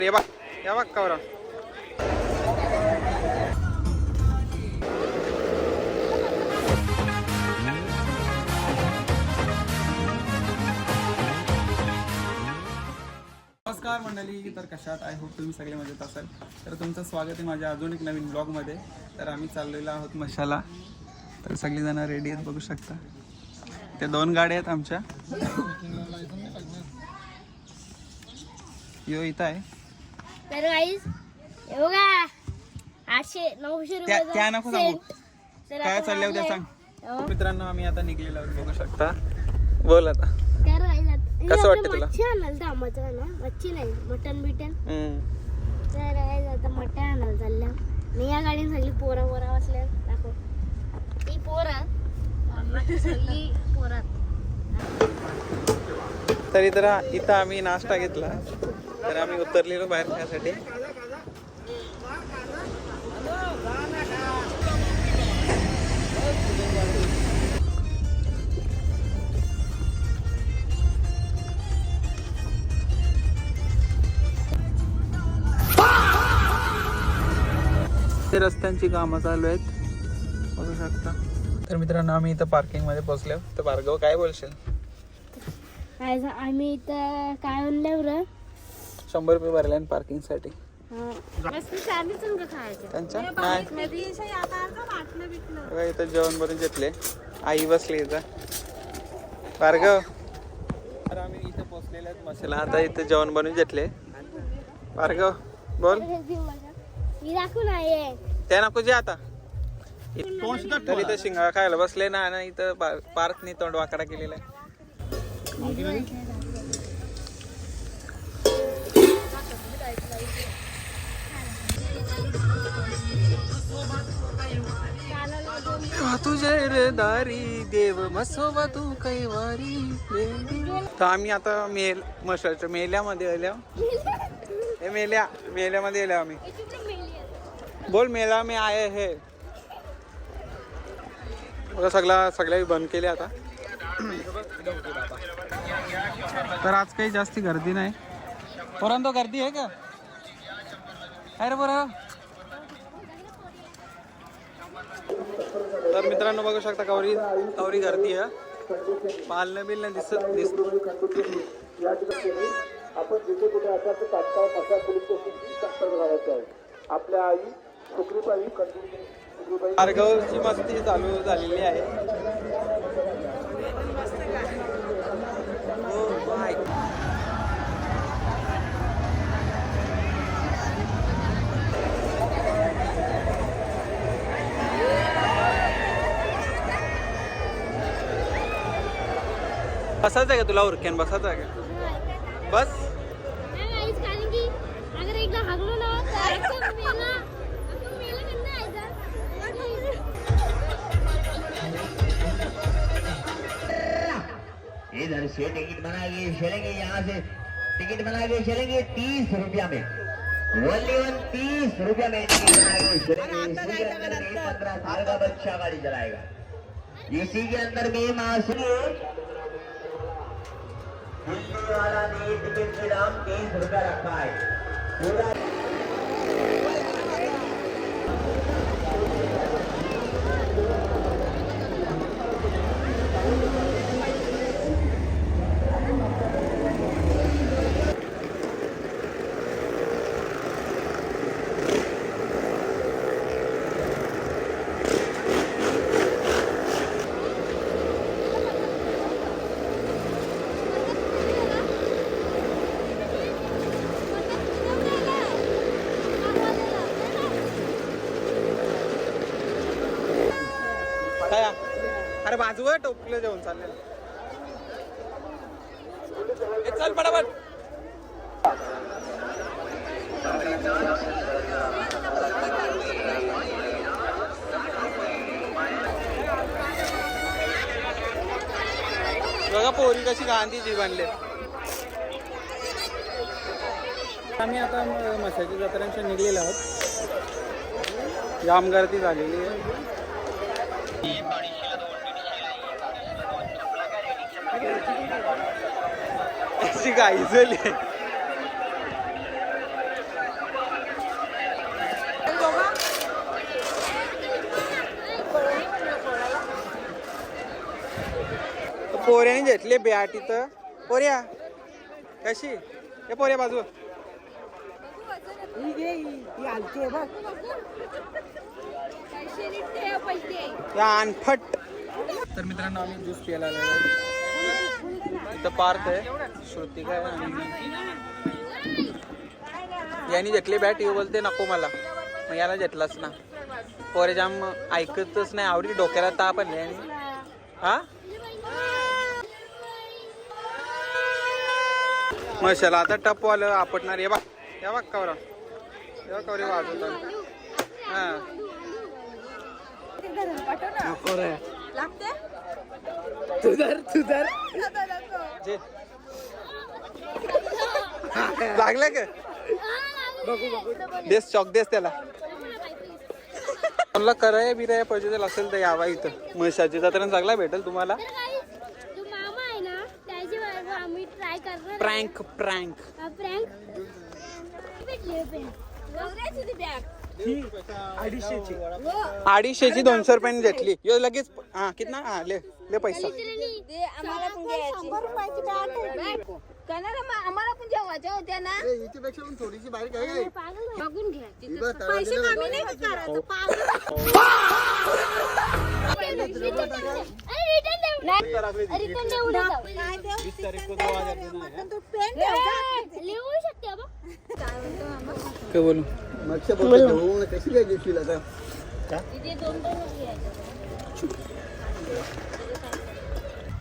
ये बघ या बघ कवरा. नमस्कार मंडळी, तर कशात आय होप तुम्ही सगळे मजेत असाल. तर तुमचं स्वागत आहे माझ्या अजून एक नवीन ब्लॉगमध्ये. तर आम्ही चाललेलो आहोत मशाला. तर सगळीजण रेडी आहेत, बघू शकता. त्या 2 गाड्या आहेत आमच्या. यो इथं आहे. तर गाईस हे बघा 800-900 रुपये त्या नको सांगू, काय चालले होते सांग. मित्रांनो आम्ही आता निघलेलो आहोत, बघू शकता. बोल आता, कसं वाटतं तुला? मच्छी आणायला मच्छी नाही, मटन बिटन. तर आता मटन आणायला चालल्या आणि या गाडीने सगळी पोरा बसल्या. दाखव ती सगळी पोरात. तर इथं आम्ही नाश्ता घेतला. तर आम्ही उतरलेलो बाहेर खाण्यासाठी. ते रस्त्यांची कामं चालू आहेत, बघू शकता. तर मित्रांनो आम्ही इथं पार्किंग मध्ये पोहोचलो. तर भार्गव काय बोलशील? आम्ही इथं काय म्हणलं बरं, 100 रुपये भरले पार्किंग साठी. त्यांच्या नाही इथं जेवण बनवून घेतले. आई बसली इथं. भार्गव, तर आम्ही इथं पोहोचलेले आहेत मसाला. आता इथं जेवण बनवून घेतले. भार्गव बोल. त्या नको जे आता. तर इथं शिंगा खायला बसले ना, आणि इथं पार्थनी तोंड वाकडा केलेला आहे. तुझे रे दारी देव मसोबा तू कैवारी. तर आम्ही आता मशाच्या मेल्यामध्ये आल्या. हे मेल्यामध्ये आल्या आम्ही. बोल मेला में आये हे. बघा सगळ्या बंद केले आता. तर आज काही जास्ती गर्दी नाही, परंतु गर्दी आहे का अरे बरं. तर मित्रांनो बघू शकता, कवरी गर्दी आहे. पालनं बिलनं दिसत. आपण जिथे कुठे असाल तर तात्काळ असा पोलीस स्टेशनची संपर्क करायचा आहे. आपल्या आई सुखरूपाई कंटिन्यू भार्गवची मस्ती चालू झालेली आहे. बसायचं आहे का तुला? उरक्यान बसायचं आहे का? बस. कारण की अगर एकदा हागलो ना तर इधर से टिकट बनाइए चलेंगे, यहाँ से टिकट बनाइए चलेंगे 30 रुपया में. ओनली 30 रुपया में टिकट बनाइए चलेंगे. इसी के अंदर में 15 साल का बच्चा गाड़ी चलाएगा. इसी के अंदर में मासूम दिल्ली वाला ने टिकट के दाम 30 रुपया रखा है. पूरा अरे बाजूवर टोपलं जेवण चाललेलं. चल पटापट. बघा पोरी कशी गांधीजी बनले. आम्ही आता मशाची जत्रांच्या निघलेलो आहोत. जाम गर्दी झालेली आहे. अशी गाई झाली. पोऱ्याने घेतले बॅट इथं. पोऱ्या कशी हे पोऱ्या बाजू या अनफट. तर मित्रांनो आम्ही ज्यूस प्यायला आलेलो. इथं पार्क आहे श्रुतिका आहे आणि यांनी घेतली बॅट. येऊ बोलते नको मला, मग याला घेतलाच ना. पोरे जाम ऐकतच नाही. आवडी डोक्याला ताप आली आणि हा मशाला आता टपवालं आपटणार. हे बघ या बघ कवरा, हे बघ कवरे वाजवतात. हा लागलं का? देस चॉक देस त्याला. मला कराय बिराय पाहिजे असेल तर यावा इथं. म्हशाची जत्रा चांगला भेटेल तुम्हाला. प्रँक प्रँक 250ची 200 रुपयाने घेतली. यो लगेच हा कितना हा ले ले पैसा. आम्हाला पण जेव्हा होत्या ना हिच्यापेक्षा पण थोडीशी बारीक आहे. बघून घ्या पैसे कमी नाही काय बोलू कशी काय दिवशी आता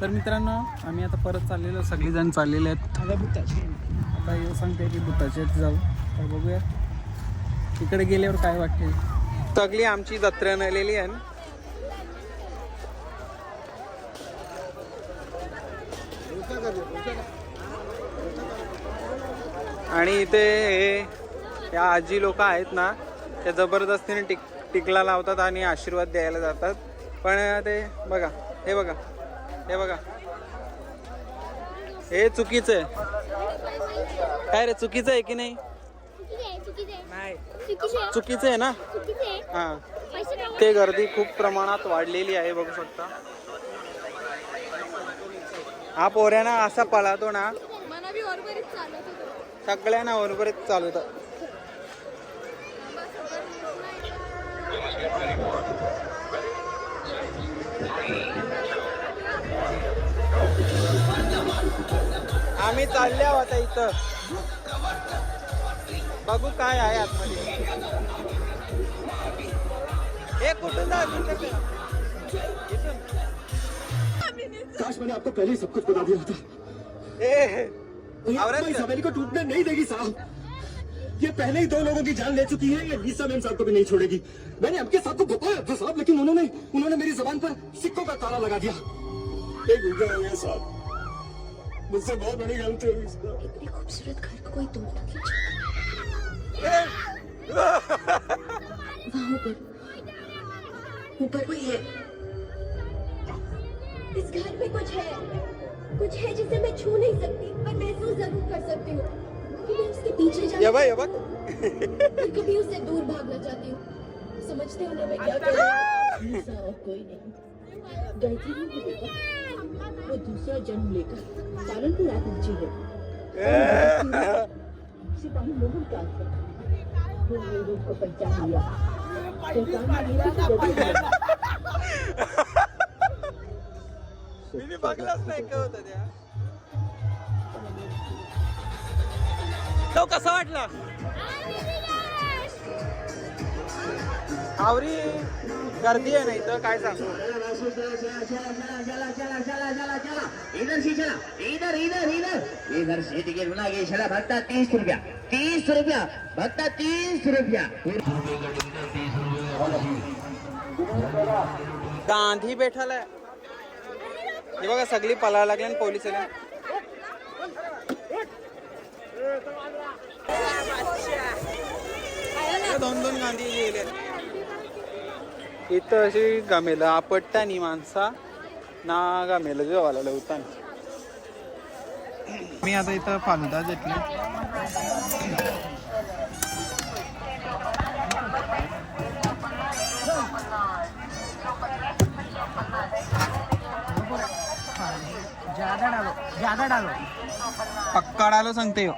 तर मित्रांनो आम्ही आता परत चाललेलो. सगळेजण चाललेले आहेत. आता हे सांगते की बुताचे जाऊ. तर बघूया तिकडे गेल्यावर काय वाटते. सगळी आमची जत्रा नेलेली आहे. आणि इथे हे या आजी लोक आहेत ना, त्या जबरदस्तीने टिकला लावतात आणि आशीर्वाद द्यायला जातात. पण ते बघा, हे बघा, हे बघा, हे चुकीचं आहे. काय रे चुकीचं आहे की नाही? नाही चुकीचं आहे ना. हा ते गर्दी खूप प्रमाणात वाढलेली आहे बघू शकता. हा पोऱ्याना असा पळातो ना, सगळ्यांना बरोबरच चालवतं. आम्ही चालले आहोत इथं. बघू काय आहे आतमध्ये. हे कुठून जायचं? काश मैंने आपको पहले ही सब कुछ बता दिया होता. इस हवेली को टूटने नहीं देगी साहब. ये पहले ही 2 लोगों की जान ले चुकी है. ये लीसा मैम साहब को भी नहीं छोड़ेगी. मैंने आपके साथ को बताया था साहब, लेकिन उन्होंने मेरी जबान पर सिक्कों का ताला लगा दिया. एक गुजर हो गया साहब, मुझसे बहुत बड़ी गलती हुई साहब. इतनी खूबसूरत घर को कोई तोड़ता क्यों? वहाँ ऊपर कोई है. इस घर में कुछ है जिसे मैं छू नहीं सकती, पर महसूस जरूर कर सकती हूँ. मैं उसके पीछे जाती हूँ, कभी उससे दूर भागना चाहती हूँ. समझते हो ना मैं क्या कर रही हूँ? और कोई नहीं. गायत्री नहीं बेटा, वो दूसरा जन्म लेकर पालनपुर आ पहुंची है. सिपाही मोहन का वो को पहचान लिया. मी बघलाच नाही काय होतं त्या. तो कसा वाटला? आवरी गर्दी आहे ना इथं काय सांगू. इधर से टिकट बना के चला भत्ता 30 रुपया. 30 रुपया भत्ता 30 रुपया. गांधी बैठालाय. हे बघा सगळी पळायला लागली आणि पोलीस आले. दोन गांधी गेले. इथं अशी गमेल आपटतानी माणसा ना गमेल जेवायला लवताना. मी आता इथं फालुदा घेतली. पक्का डालो सांगते हो.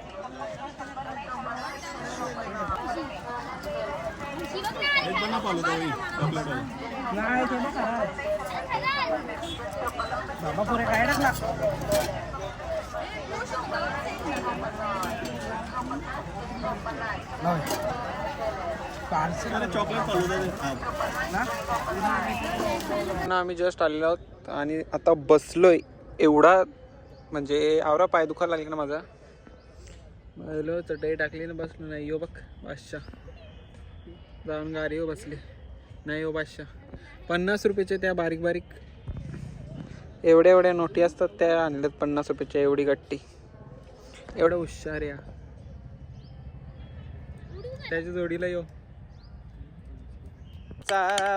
आम्ही जस्ट आलेलो आहोत आणि आता बसलोय. एवढा म्हणजे आवरा पाय दुखायला लागला ना माझा. बसलो चटई टाकली ना बसलो. नाही हो बघ बादशाह जाऊन गाडी हो बसली. नाही हो बादशाह 50 रुपयाचे त्या बारीक बारीक एवढ्या एवढ्या नोटी असतात त्या आणल्यात 50 रुपयाच्या. एवढी गट्टी एवढं हुशार या त्याच्या जोडीला येऊ.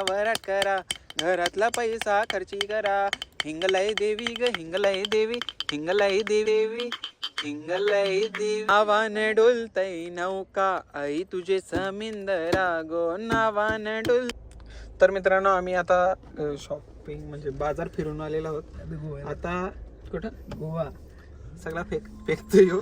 वराट करा घरातला पैसा खर्ची करा. हिंगलाई देवी ग हिंगलाई देवी हिंगलाई देवी हिंगलाई देवी. नावाने डोलतई नौका आई तुझे समिंदरा गो नावाने डोल. तर मित्रांनो आम्ही आता शॉपिंग म्हणजे बाजार फिरून आलेलो आहोत. आता कुठं गोवा सगळा फेकतोय हो.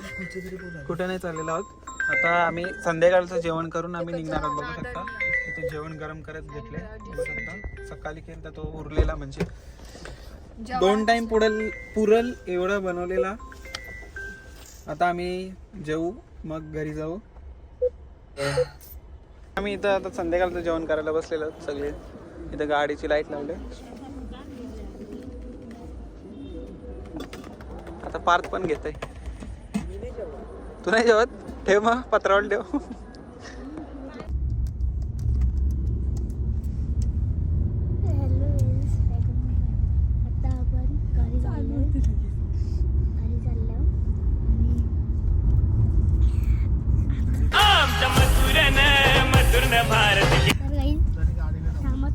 कुठं नाही चाललेलो आहोत. आता आम्ही संध्याकाळचं जेवण करून आम्ही निघणार आहोत. बघू शकता इथे जेवण गरम करत घेतले. बघू शकता सकाळी केलं तर तो उरलेला म्हणजे 2 टाइम पुरल एवढा बनवलेला. आता आम्ही जेवू मग घरी जाऊ. आम्ही इथं आता संध्याकाळचं जेवण करायला बसलेलो सगळे. इथं गाडीची लाईट लावले. आता पार्थ पण घेत आहे. तू नाही जेवत ठेव मग पत्रावळ ठेव.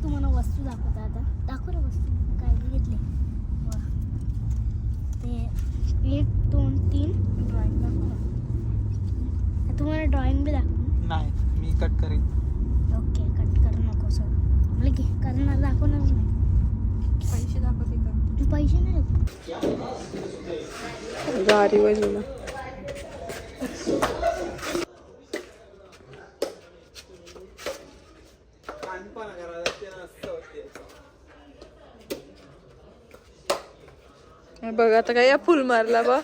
तुम्हाला वस्तू दाखवता आता. दाखव ना वस्तू काय घेतले. ते 1 2 3 ड्रॉइंग दाखव ना. तुम्हाला ड्रॉइंग बी दाखव. नाही मी कट करेन. ओके कट करू नको सर. मला घे करणार दाखवणार नाही. पैसे दाखवते का. पैसे नाही गाडी बाजूला बघ आता काय या फुल मारला बा.